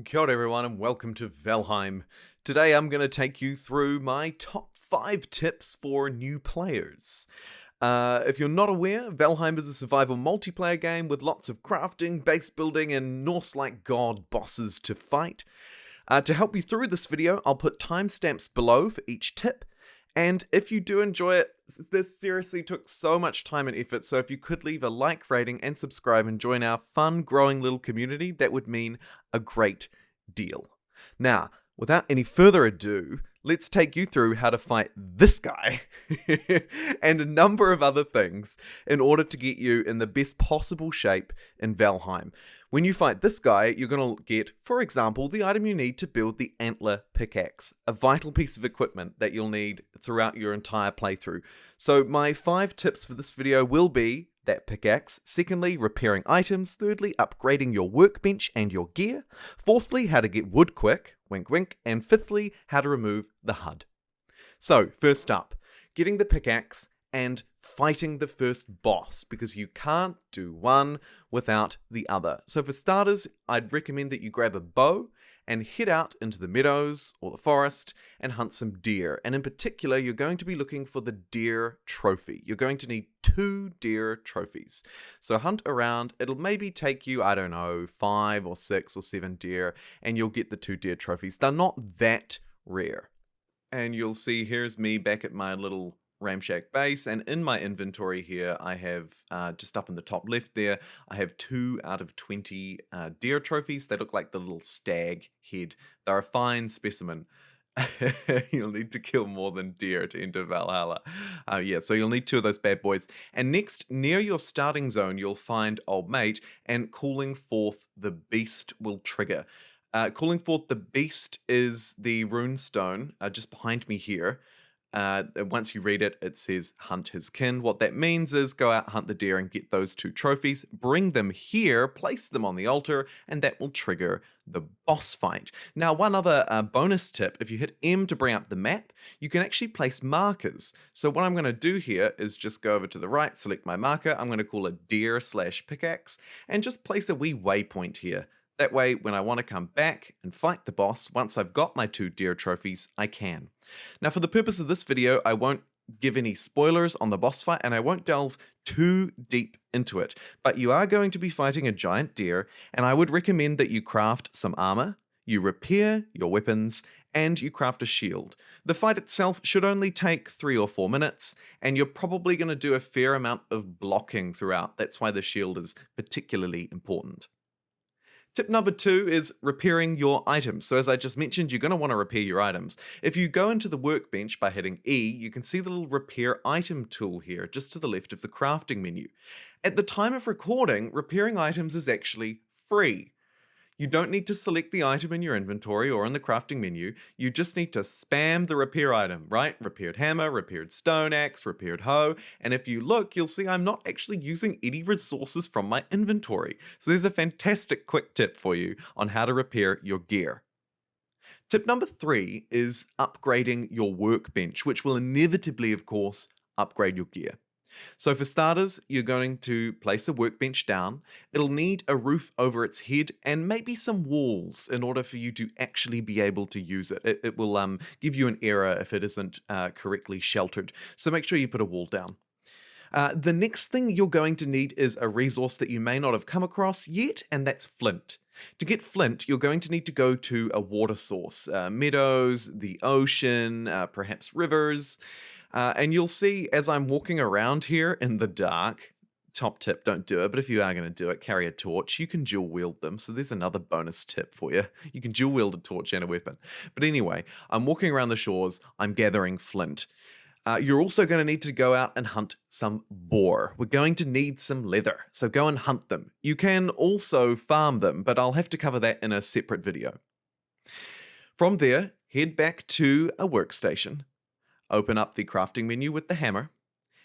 Kia ora everyone and welcome to Valheim. Today I'm going to take you through my top 5 tips for new players. If you're not aware, Valheim is a survival multiplayer game with lots of crafting, base building, and Norse-like god bosses to fight. To help you through this video, I'll put timestamps below for each tip. And if you do enjoy it, this seriously took so much time and effort, so if you could leave a like, rating, and subscribe and join our fun, growing little community, that would mean a great deal. Now, without any further ado, let's take you through how to fight this guy and a number of other things in order to get you in the best possible shape in Valheim. When you fight this guy, you're going to get, for example, the item you need to build the antler pickaxe, a vital piece of equipment that you'll need throughout your entire playthrough. So my 5 tips for this video will be that pickaxe, secondly, repairing items, thirdly, upgrading your workbench and your gear, fourthly, how to get wood quick, wink wink, and fifthly, how to remove the HUD. So, first up, getting the pickaxe and fighting the first boss, because you can't do one without the other. So for starters, I'd recommend that you grab a bow and head out into the meadows or the forest and hunt some deer. And in particular, you're going to be looking for the deer trophy. You're going to need 2 deer trophies. So hunt around. It'll maybe take you, 5 or 6 or 7 deer, and you'll get the 2 deer trophies. They're not that rare. And you'll see here's me back at my little ramshack base, and in my inventory here I have just up in the top left there I have 2 out of 20 deer trophies. They look like the little stag head. They're a fine specimen. You'll need to kill more than deer to enter Valhalla. So you'll need 2 of those bad boys. And next, near your starting zone, you'll find Old Mate, and calling forth the beast will trigger. Calling forth the beast is the rune stone just behind me here. Once you read it, it says hunt his kin. What that means is go out, hunt the deer, and get those 2 trophies. Bring them here, place them on the altar, and that will trigger the boss fight. Now, one other bonus tip, if you hit M to bring up the map, you can actually place markers. So what I'm going to do here is just go over to the right, select my marker. I'm going to call it deer/pickaxe, and just place a wee waypoint here. That way, when I want to come back and fight the boss, once I've got my 2 deer trophies, I can. Now, for the purpose of this video, I won't give any spoilers on the boss fight, and I won't delve too deep into it. But you are going to be fighting a giant deer, and I would recommend that you craft some armor, you repair your weapons, and you craft a shield. The fight itself should only take 3 or 4 minutes, and you're probably going to do a fair amount of blocking throughout. That's why the shield is particularly important. Tip number 2 is repairing your items. So as I just mentioned, you're going to want to repair your items. If you go into the workbench by hitting E, you can see the little repair item tool here, just to the left of the crafting menu. At the time of recording, repairing items is actually free. You don't need to select the item in your inventory or in the crafting menu. You just need to spam the repair item, right? Repaired hammer, repaired stone axe, repaired hoe. And if you look, you'll see I'm not actually using any resources from my inventory. So there's a fantastic quick tip for you on how to repair your gear. Tip number 3 is upgrading your workbench, which will inevitably, of course, upgrade your gear. So for starters, you're going to place a workbench down. It'll need a roof over its head and maybe some walls in order for you to actually be able to use it. It will give you an error if it isn't correctly sheltered. So make sure you put a wall down. The next thing you're going to need is a resource that you may not have come across yet, and that's flint. To get flint, you're going to need to go to a water source, meadows, the ocean, perhaps rivers. And you'll see as I'm walking around here in the dark, top tip, don't do it, but if you are going to do it, carry a torch. You can dual wield them, so there's another bonus tip for you. You can dual wield a torch and a weapon. But anyway, I'm walking around the shores, I'm gathering flint. You're also going to need to go out and hunt some boar. We're going to need some leather, so go and hunt them. You can also farm them, but I'll have to cover that in a separate video. From there, head back to a workstation. Open up the crafting menu with the hammer,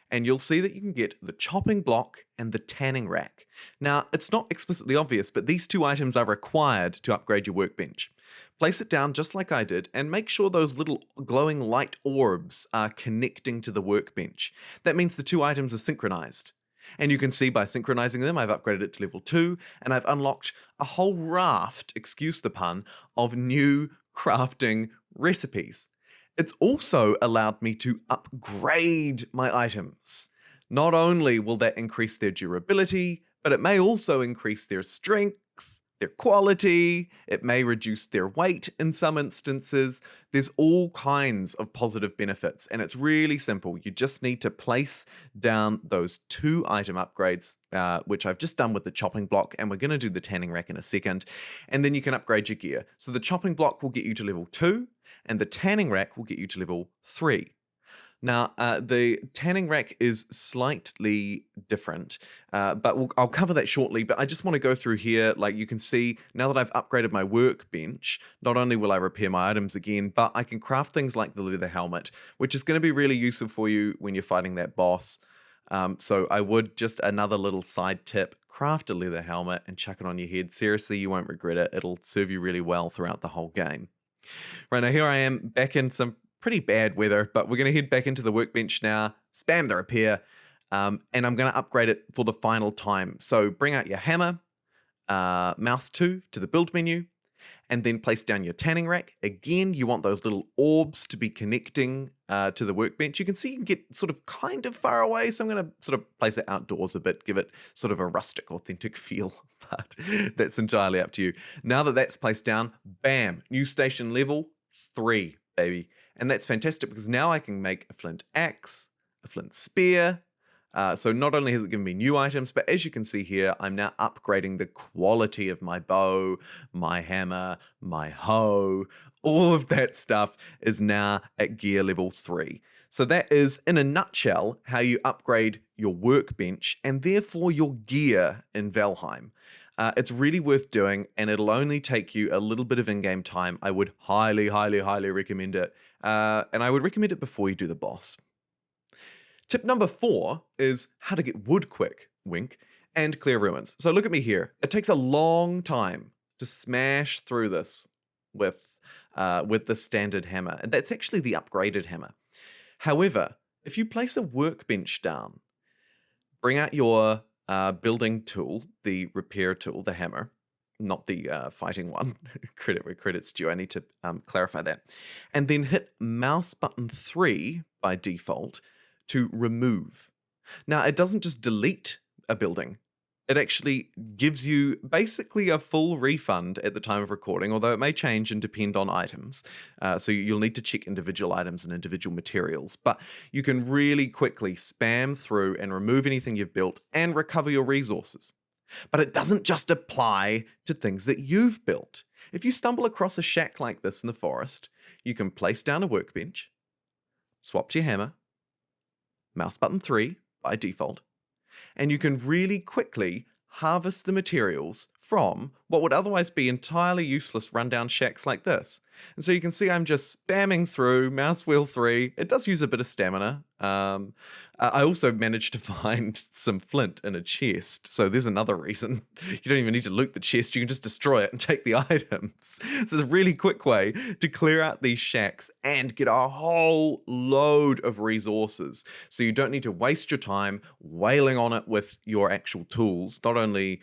and you'll see that you can get the chopping block and the tanning rack. Now, it's not explicitly obvious, but these 2 items are required to upgrade your workbench. Place it down just like I did, and make sure those little glowing light orbs are connecting to the workbench. That means the 2 items are synchronized. And you can see by synchronizing them, I've upgraded it to level 2, and I've unlocked a whole raft, excuse the pun, of new crafting recipes. It's also allowed me to upgrade my items. Not only will that increase their durability, but it may also increase their strength, their quality, it may reduce their weight in some instances. There's all kinds of positive benefits, and it's really simple. You just need to place down those 2 item upgrades, which I've just done with the chopping block, and we're going to do the tanning rack in a second, and then you can upgrade your gear. So the chopping block will get you to level 2, and the tanning rack will get you to level 3. Now, the tanning rack is slightly different, but I'll cover that shortly. But I just want to go through here. Like you can see, now that I've upgraded my workbench, not only will I repair my items again, but I can craft things like the leather helmet, which is going to be really useful for you when you're fighting that boss. So I would, just another little side tip, craft a leather helmet and chuck it on your head. Seriously, you won't regret it. It'll serve you really well throughout the whole game. Right, now here I am back in some pretty bad weather, but we're going to head back into the workbench now, spam the repair, and I'm going to upgrade it for the final time. So bring out your hammer, mouse 2 to the build menu, and then place down your tanning rack. Again, you want those little orbs to be connecting to the workbench. You can see you can get sort of kind of far away, so I'm going to sort of place it outdoors a bit, give it sort of a rustic, authentic feel, but that's entirely up to you. Now that that's placed down, bam, new station level 3, baby. And that's fantastic because now I can make a flint axe, a flint spear. So not only has it given me new items, but as you can see here, I'm now upgrading the quality of my bow, my hammer, my hoe. All of that stuff is now at gear level 3. So that is, in a nutshell, how you upgrade your workbench and therefore your gear in Valheim. It's really worth doing, and it'll only take you a little bit of in-game time. I would highly, highly, highly recommend it. And I would recommend it before you do the boss. Tip number 4 is how to get wood quick, wink, and clear ruins. So look at me here. It takes a long time to smash through this with the standard hammer. And that's actually the upgraded hammer. However, if you place a workbench down, bring out your building tool, the repair tool, the hammer, not the fighting one. Credit where credit's due. I need to clarify that. And then hit mouse button 3 by default to remove. Now, it doesn't just delete a building. It actually gives you basically a full refund at the time of recording, although it may change and depend on items. So you'll need to check individual items and individual materials. But you can really quickly spam through and remove anything you've built and recover your resources. But it doesn't just apply to things that you've built. If you stumble across a shack like this in the forest, you can place down a workbench, swap to your hammer, mouse button 3 by default, and you can really quickly harvest the materials from what would otherwise be entirely useless rundown shacks like this. And so you can see I'm just spamming through mouse wheel 3. It does use a bit of stamina. I also managed to find some flint in a chest. So there's another reason. You don't even need to loot the chest. You can just destroy it and take the items. So it's a really quick way to clear out these shacks and get a whole load of resources. So you don't need to waste your time wailing on it with your actual tools. Not only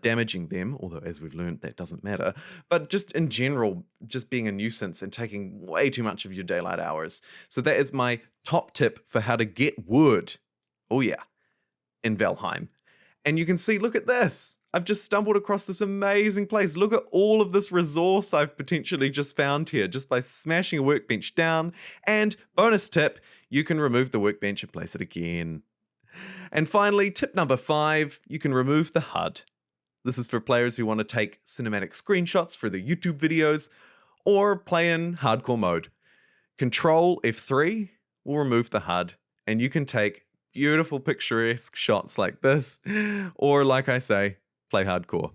damaging them, although as we've learned that doesn't matter, but just in general, just being a nuisance and taking way too much of your daylight hours. So that is my top tip for how to get wood, oh yeah, in Valheim. And you can see, look at this. I've just stumbled across this amazing place. Look at all of this resource I've potentially just found here just by smashing a workbench down. And bonus tip, you can remove the workbench and place it again. And finally, tip number 5, you can remove the HUD. This is for players who want to take cinematic screenshots for their YouTube videos or play in hardcore mode. Control F3 will remove the HUD, and you can take beautiful picturesque shots like this, or like I say, play hardcore.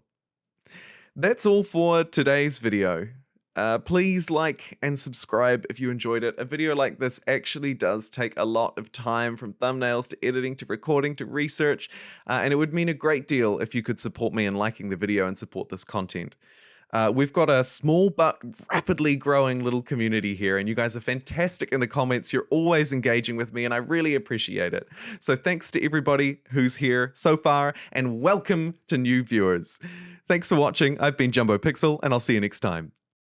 That's all for today's video. Please like and subscribe if you enjoyed it. A video like this actually does take a lot of time, from thumbnails to editing to recording to research, and it would mean a great deal if you could support me in liking the video and support this content. We've got a small but rapidly growing little community here, and you guys are fantastic in the comments. You're always engaging with me, and I really appreciate it. So thanks to everybody who's here so far, and welcome to new viewers. Thanks for watching. I've been JumboPixel, and I'll see you next time.